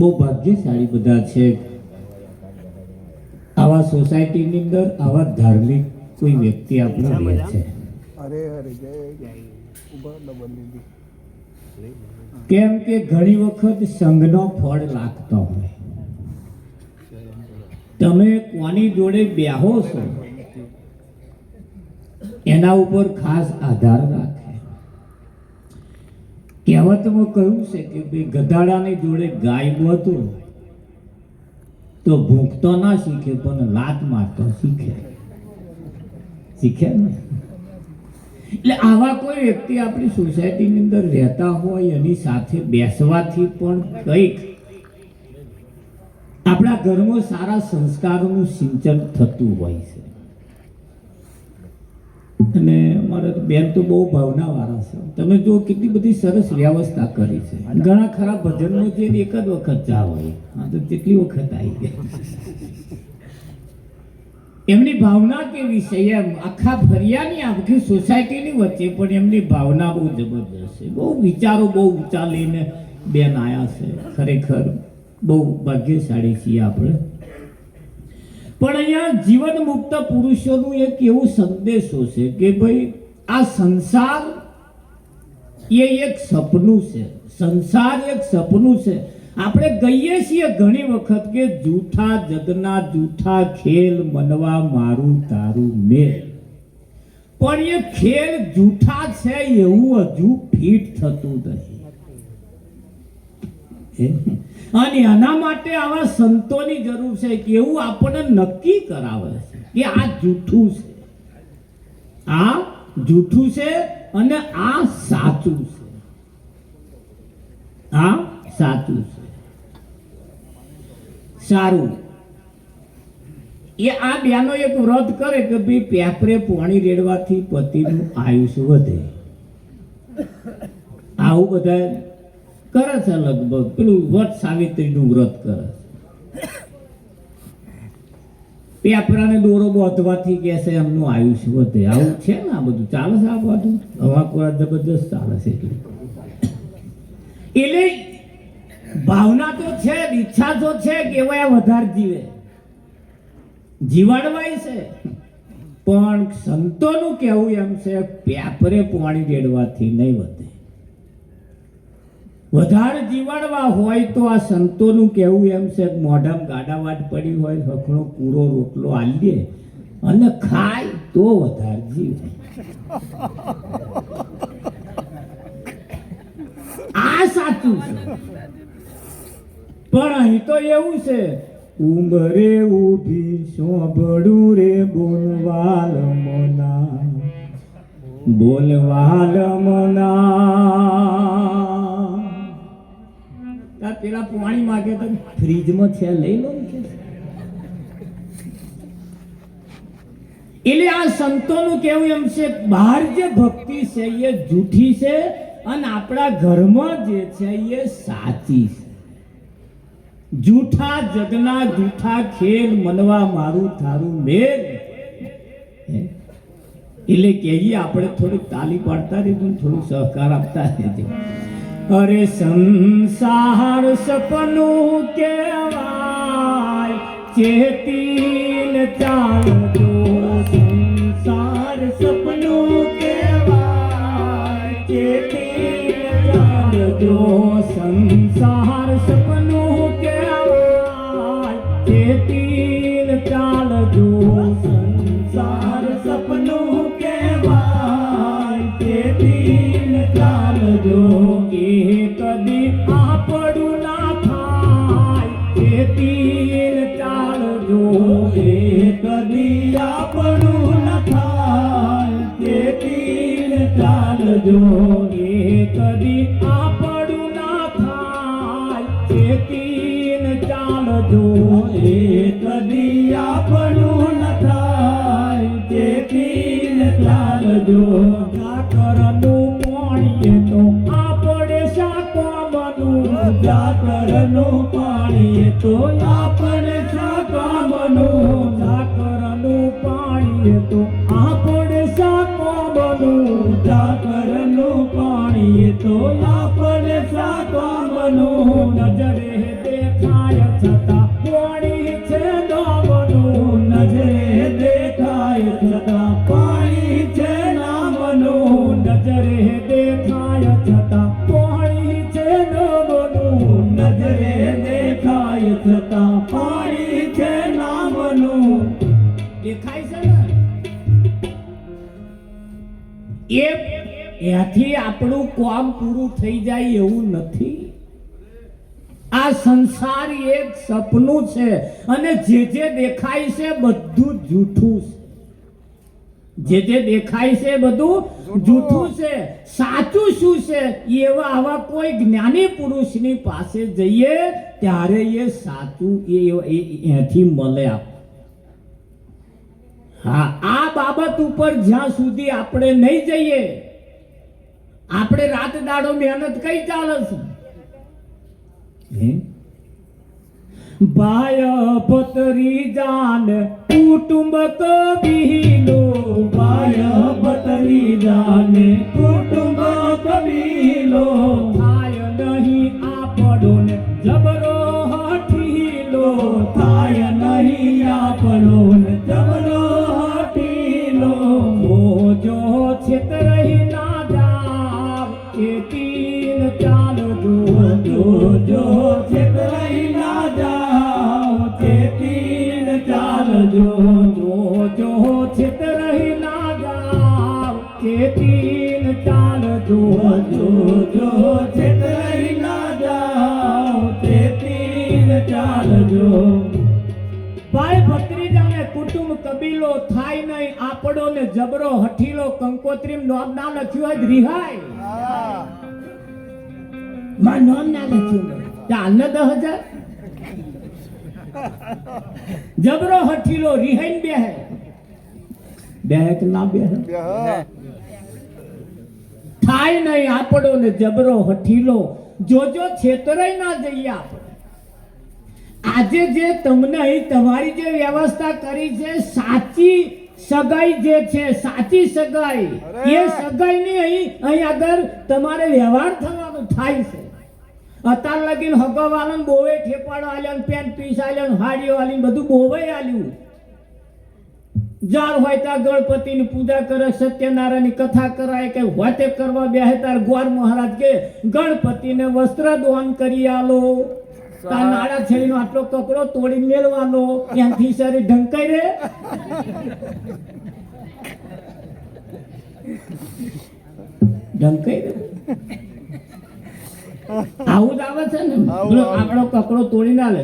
બહુ ભાગ્યશાળી બધા છે આવા સોસાયટીની અંદર આવા ધાર્મિક કોઈ વ્યક્તિ આપણે રહે છે. કેમ કે ઘણી વખત સંઘનો ફળ લાગતો હોય. તમે કોની જોડે બેહો છો એના ઉપર ખાસ આધાર રાખે. કહેવતમાં કહ્યું છે કે ભાઈ ગધાડાની જોડે ગાય બોતું તો ભૂખતો ના શીખે પણ લાત મારતો શીખે ને. એટલે આવા કોઈ વ્યક્તિ આપણી સોસાયટીની અંદર રહેતા હોય એની સાથે બેસવાથી પણ કંઈક આપણા ઘરમાં સારા સંસ્કારોનું સિંચન થતું હોય છે. અને અમારા બેન તો બહુ ભાવનાવાળા છે. તમે જો કેટલી બધી સરસ વ્યવસ્થા કરી છે. ઘણા ખરા ભજનનો જે એક જ વખત ચા હોય, હા તો કેટલી વખત આવી ગયા. એમની ભાવના કેવી છે એમ આખા ફરિયાની આખી સોસાયટીની વચ્ચે પણ એમની ભાવના બહુ જબરદસ્ત છે. બહુ વિચારો બહુ ઊંચા લઈને બેન આવ્યા છે. ખરેખર બહુ ભાગ્યશાળી છીએ આપણે. પણ અહીંયા જીવન મુક્ત પુરુષોનું એક એવું સંદેશો છે કે ભાઈ આ સંસાર એ એક સપનું છે. સંસાર એક સપનું છે. આપણે કહીએ છીએ ઘણી વખત કે જૂઠા જગના જૂઠા ખેલ મનવા મારું તારું મેલ. પણ એ ખેલ જૂઠા છે એવું હજુ ફિટ થતું નથી. અને આના માટે આવા સંતોની જરૂર છે કે એવું આપણને નક્કી કરાવે છે કે આ જૂઠું છે, આ જૂઠું છે અને આ સાચું છે, આ સાચું છે. સારું, એ આ બેનો એક વ્રત કરે કે ભાઈ પેપરે પાણી રેડવાથી પતિનું આયુષ્ય વધે. આવું બધા કરે છે. લગભગ પેલું વટ સાવિત્રીનું વ્રત કરે છે. પેપરાને દોરો બાંધવાથી કે છે એમનું આયુષ્ય વધે. આવું છે ને, આ બધું ચાલે છે. આ બધું હવા જબરદસ્ત ચાલે છે. એટલે ભાવના તો છે, ઈચ્છા તો છે કે એવા વધારે જીવે, જીવાડવાય છે. પણ સંતોનું કહેવું એમ છે પેપરે પાણી રેડવાથી નહીં વધે. વધારે જીવાડવા હોય તો આ સંતોનું કહેવું એમ છે મોઢામાં ગાડાવાટ પડી હોય હખણો પૂરો રોટલો આલીએ અને ખાય તો વધારે જીવે. આ સાચું છે. પણ અહીં તો એવું છે ઉંબરે ઊભી સોંભળું રે બોલવાલ મના, બોલવાલ મના. પેલા પાણી માંગે તો ફ્રીજમાં છે લઈ લો ને. એટલે આ સંતોનું કેવું એમ છે બહાર જે ભક્તિ છે એ જૂઠી છે અને આપણા ઘરમાં જે છે એ સાચી છે. જૂઠા જગના જૂઠા ખેલ મનવા મારું થારું મેલ. એટલે કહીએ આપણે થોડીક તાલી પાડતા રહીશું, થોડું સહકાર આપતા રહેજો. અરે સંસાર સપનું કેવાય ચેતીન ચાલજો. સંસાર સપનું કેવાય ચેતીન ચાલજો. સંસાર સપનું કેવાય ચેતીન ચાલજો. સંસાર સપનું કેવાય ચેતીન ચાલજો. કદી આપણું ના થાય ચેતીન ચાલજો. કદી આપણું ના થાય ચેતીન ચાલજો. કદી આપણું ના થાય ચેતીન ચાલજો. કદી આપણું ના થાય ચેતીન ચાલજો. કરનું પાણી તો આપણે શાકામનું. જાકરનું પાણી તો આપણે શાકામનું. જાકરનું પાણી તો આપણે શાકામનું. જાકરનું પાણી તો આપણે શાકામનું. નજરે દેખ એથી આપણું કામ પૂરું થઈ જાય એવું નથી. આ સંસાર એક સપનું છે અને જે દેખાય છે બધું જૂઠું છે. જે દેખાય છે બધું જૂઠું છે. સાચું શું છે એવા આવા કોઈ જ્ઞાની પુરુષની પાસે જઈએ ત્યારે એ સાચું એથી મળે. હા, આ બાબત ઉપર જ્યાં સુધી આપણે નહીં જઈએ, આપણે રાત દાડો મહેનત કઈ ચાલે છે. ભાય ભતરી જાન કુટુંબ કબીલો, ભાય ભતરી જાન કુટુંબ કબીલો, થાય નહીં આપણો ને જબરો હઠીલો, થાય નહીં આપણો ને જબરો હઠીલો. જો છેતરહી ના જાવ એ તીન ચાલજો, જો છેતરહી ના જાવ તે તીન ચાલજો, જો છેતરહી ના જાવ તે તીન ચાલજો, જો છેતરહી ના જાવ તે તીન ચાલજો. ભાઈ ભત્રીજાને કુટુંબ કબીલો થાય નહીં આપણો ને જબરો હઠીલો, કંકોત્રી નામ ના લખ્યું હોય રિહાય માં નામ ના લખ્યું ચાલ ને 10,000 જબરો હઠીલો રિહાઈ બે કે ના બે થાય નહીં આપણો ને જબરો હઠીલો, જોજો છેતરાઈ ના જઈએ આપણે. આજે જે તમને અહીં તમારી જે વ્યવસ્થા કરી છે સાચી સગાઈ જે છે, સાચી સગાઈ, એ સગાઈ ની અહીં આગળ તમારે વ્યવહાર થવાનો થાય છે. અત્યાર લગીન હગવાળાને બોવે ઠેપાડો આલ્યો, પેન્ટ પીસ આલ્યો, હાડીઓ આલી, બધું બોવે આલ્યું. જાર હોય ત્યાં ગણપતિની પૂજા કરે, સત્યનારાયણની કથા કરાય, કે વાતે કરવા બેહે તાર ગ્વાર મહારાજ કે ગણપતિને વસ્ત્ર દાન કરી આલો, તાર નાડા છેડીનો આટલો કપડો તોડી મેળવાનો, ત્યાંથી શરીર ઢંકાઈ રે. ઢંકાઈ રે આવું જ આવે છે ને, આપણો કપડો તોડી ના લે.